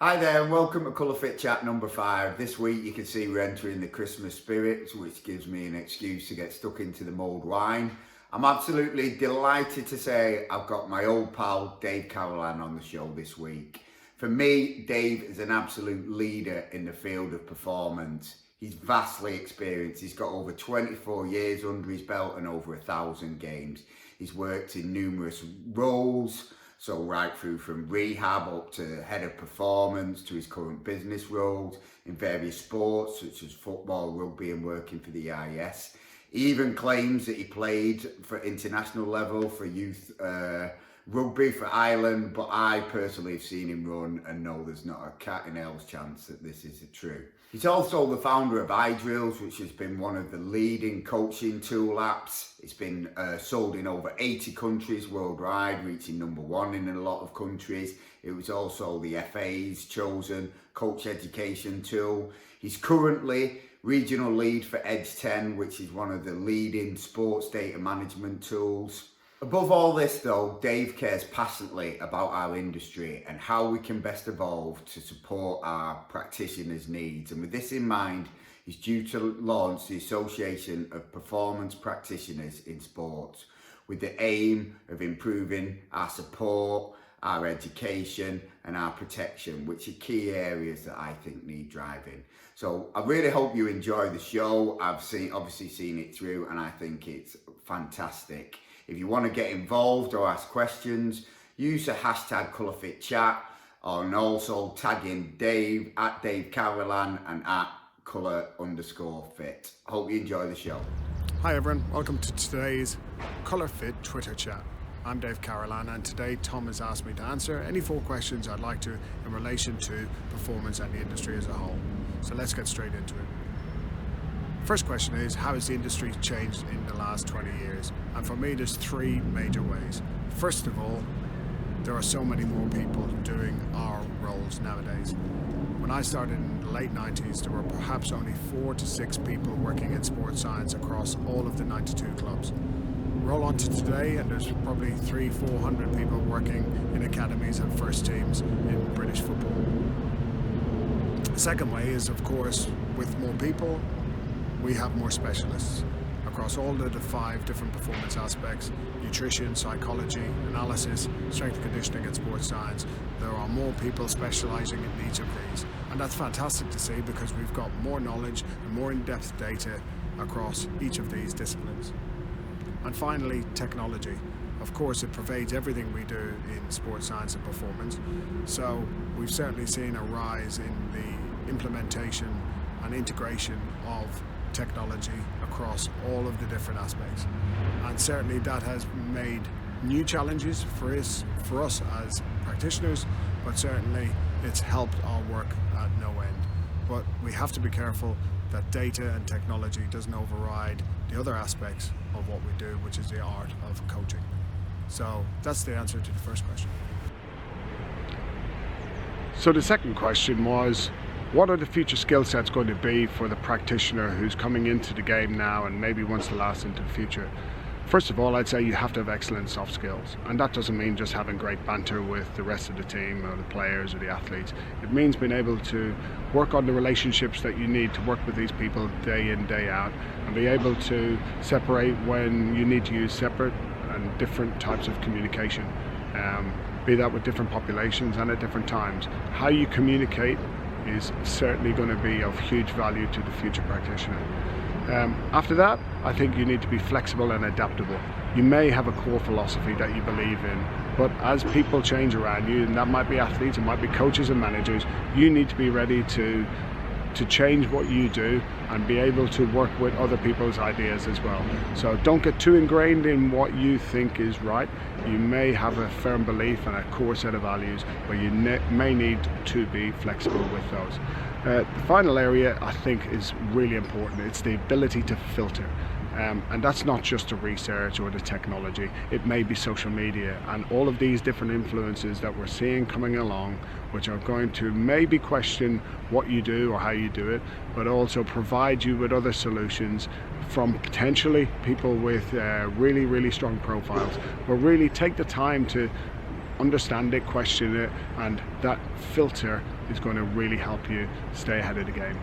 Hi there and welcome to Colour Fit Chat number 5. This week you can see we're entering the Christmas spirit, which gives me an excuse to get stuck into the mulled wine. I'm absolutely delighted to say I've got my old pal Dave Carolan on the show this week. For me, Dave is an absolute leader in the field of performance. He's vastly experienced. He's got over 24 years under his belt and over 1,000 games. He's worked in numerous roles, so right through from rehab up to head of performance to his current business roles in various sports such as football, rugby and working for the IS. He even claims that he played for international level for youth rugby for Ireland, but I personally have seen him run and know there's not a cat in hell's chance that this is true. He's also the founder of iDrills, which has been one of the leading coaching tool apps. It's been sold in over 80 countries worldwide, reaching #1 in a lot of countries. It was also the FA's chosen coach education tool. He's currently regional lead for Edge 10, which is one of the leading sports data management tools. Above all this though, Dave cares passionately about our industry and how we can best evolve to support our practitioners' needs. And with this in mind, he's due to launch the Association of Performance Practitioners in Sports with the aim of improving our support, our education and our protection, which are key areas that I think need driving. So I really hope you enjoy the show. I've obviously seen it through and I think it's fantastic. If you want to get involved or ask questions, use the hashtag ColourFitChat and also tag in Dave at Dave Carolan and at colour_fit. Hope you enjoy the show. Hi everyone, welcome to today's Colour Fit Twitter chat. I'm Dave Carolan and today Tom has asked me to answer any 4 questions I'd like to in relation to performance and the industry as a whole. So let's get straight into it. First question is, how has the industry changed in the last 20 years? And for me, there's 3 major ways. First of all, there are so many more people doing our roles nowadays. When I started in the late 90s, there were perhaps only 4 to 6 people working in sports science across all of the 92 clubs. Roll on to today and there's probably 300-400 people working in academies and first teams in British football. The second way is, of course, with more people, we have more specialists across all of the 5 different performance aspects: nutrition, psychology, analysis, strength and conditioning and sports science. There are more people specializing in each of these, and that's fantastic to see because we've got more knowledge and more in-depth data across each of these disciplines. And finally, technology. Of course, it pervades everything we do in sports science and performance, so we've certainly seen a rise in the implementation and integration of technology across all of the different aspects, and certainly that has made new challenges for us as practitioners, but certainly it's helped our work at no end. But we have to be careful that data and technology doesn't override the other aspects of what we do, which is the art of coaching. So that's the answer to the first question. So the second question was, what are the future skill sets going to be for the practitioner who's coming into the game now and maybe wants to last into the future? First of all, I'd say you have to have excellent soft skills, and that doesn't mean just having great banter with the rest of the team or the players or the athletes. It means being able to work on the relationships that you need to work with these people day in, day out, and be able to separate when you need to use separate and different types of communication, be that with different populations and at different times. How you communicate is certainly going to be of huge value to the future practitioner. After that, I think you need to be flexible and adaptable. You may have a core philosophy that you believe in, but as people change around you, and that might be athletes, it might be coaches and managers, you need to be ready to change what you do and be able to work with other people's ideas as well. So don't get too ingrained in what you think is right. You may have a firm belief and a core set of values, but you may need to be flexible with those. The final area I think is really important. It's the ability to filter. And that's not just the research or the technology. It may be social media and all of these different influences that we're seeing coming along, which are going to maybe question what you do or how you do it, but also provide you with other solutions from potentially people with really, really strong profiles. But really take the time to understand it, question it, and that filter is going to really help you stay ahead of the game.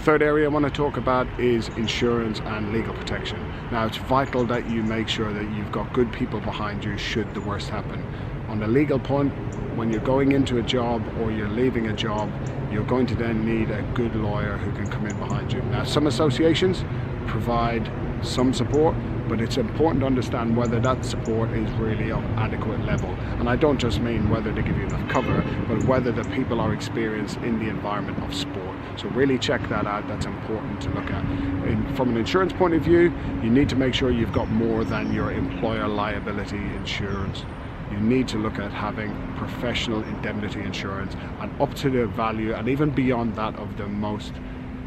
Third area I want to talk about is insurance and legal protection. Now, it's vital that you make sure that you've got good people behind you should the worst happen. On the legal point, when you're going into a job or you're leaving a job, you're going to then need a good lawyer who can come in behind you. Now, some associations provide some support, but it's important to understand whether that support is really of adequate level. And I don't just mean whether they give you enough cover, but whether the people are experienced in the environment of sport. So really check that out. That's important to look at. From an insurance point of view, you need to make sure you've got more than your employer liability insurance. You need to look at having professional indemnity insurance and up to the value and even beyond that of the most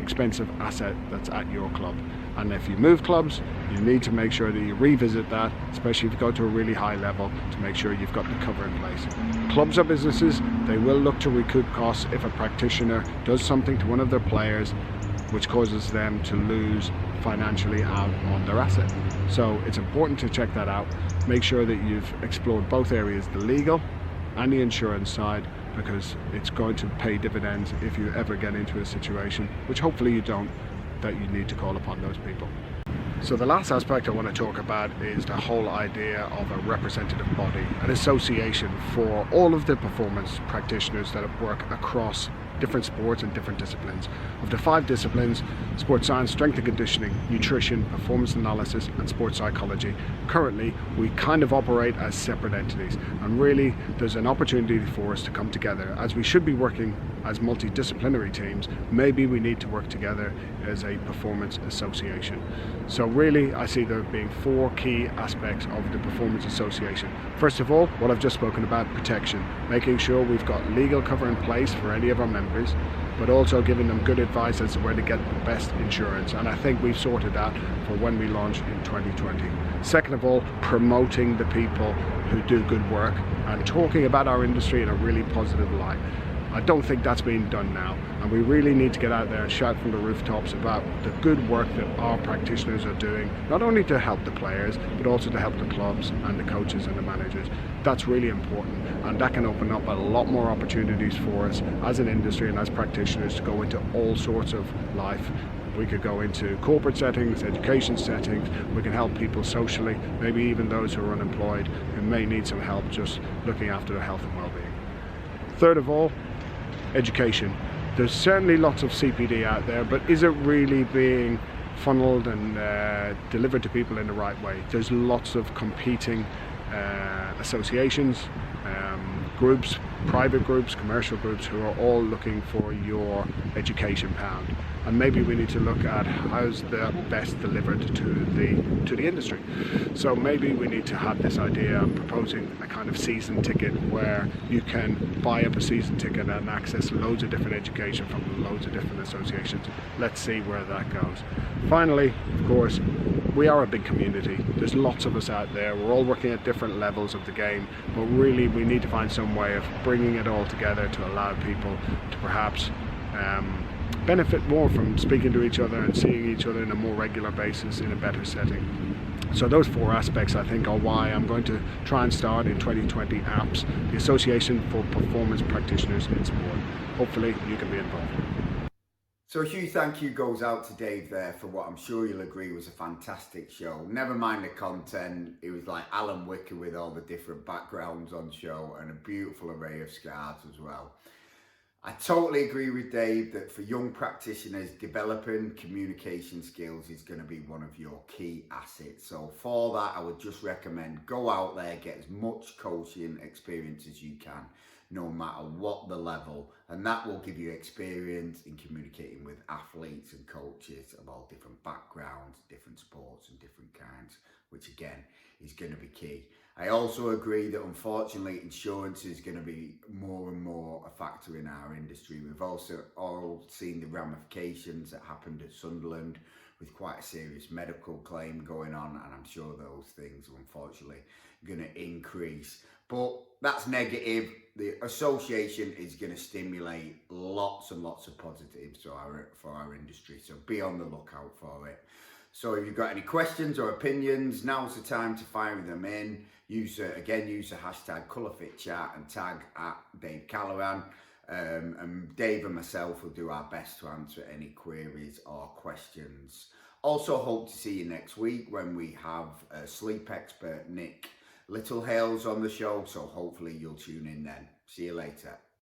expensive asset that's at your club. And if you move clubs, you need to make sure that you revisit that, especially if you go to a really high level, to make sure you've got the cover in place. Clubs or businesses, they will look to recoup costs if a practitioner does something to one of their players which causes them to lose financially out on their asset. So it's important to check that out. Make sure that you've explored both areas, the legal and the insurance side, because it's going to pay dividends if you ever get into a situation, which hopefully you don't, that you need to call upon those people. So the last aspect I want to talk about is the whole idea of a representative body, an association for all of the performance practitioners that work across different sports and different disciplines. Of the 5 disciplines, sports science, strength and conditioning, nutrition, performance analysis and sports psychology, currently we kind of operate as separate entities, and really there's an opportunity for us to come together. As we should be working as multidisciplinary teams, maybe we need to work together as a performance association. So really I see there being 4 key aspects of the performance association. First of all, what I've just spoken about, protection, making sure we've got legal cover in place for any of our members, but also giving them good advice as to where to get the best insurance, and I think we've sorted that for when we launch in 2020. Second of all, promoting the people who do good work and talking about our industry in a really positive light. I don't think that's being done now, and we really need to get out there and shout from the rooftops about the good work that our practitioners are doing, not only to help the players but also to help the clubs and the coaches and the managers. That's really important, and that can open up a lot more opportunities for us as an industry and as practitioners to go into all sorts of life. We could go into corporate settings, education settings, we can help people socially, maybe even those who are unemployed who may need some help just looking after their health and well-being. Third of all, education. There's certainly lots of CPD out there, but is it really being funneled and delivered to people in the right way? There's lots of competing associations, groups, private groups, commercial groups who are all looking for your education pound, and maybe we need to look at how's that best delivered to the industry. So maybe we need to have this idea of proposing a kind of season ticket where you can buy up a season ticket and access loads of different education from loads of different associations. Let's see where that goes. Finally, of course, we are a big community. There's lots of us out there. We're all working at different levels of the game, but really we need to find some way of bringing it all together to allow people to perhaps benefit more from speaking to each other and seeing each other on a more regular basis in a better setting. So those 4 aspects I think are why I'm going to try and start in 2020 APPS, the Association for Performance Practitioners in Sport. Hopefully you can be involved. So a huge thank you goes out to Dave there for what I'm sure you'll agree was a fantastic show. Never mind the content, it was like Alan Wicker with all the different backgrounds on show and a beautiful array of scarves as well. I totally agree with Dave that for young practitioners, developing communication skills is going to be one of your key assets. So for that, I would just recommend go out there, get as much coaching experience as you can, no matter what the level, and that will give you experience in communicating with athletes and coaches of all different backgrounds, different sports and different kinds, which again is going to be key. I also agree that unfortunately insurance is going to be more and more a factor in our industry. We've also all seen the ramifications that happened at Sunderland with quite a serious medical claim going on, and I'm sure those things are unfortunately going to increase. But that's negative. The association is going to stimulate lots and lots of positives for our industry, so be on the lookout for it. So if you've got any questions or opinions, now's the time to fire them in. Use the hashtag ColourFitChat and tag at Dave Carolan. And Dave and myself will do our best to answer any queries or questions. Also hope to see you next week when we have sleep expert Nick Littlehales on the show, so hopefully you'll tune in then. See you later.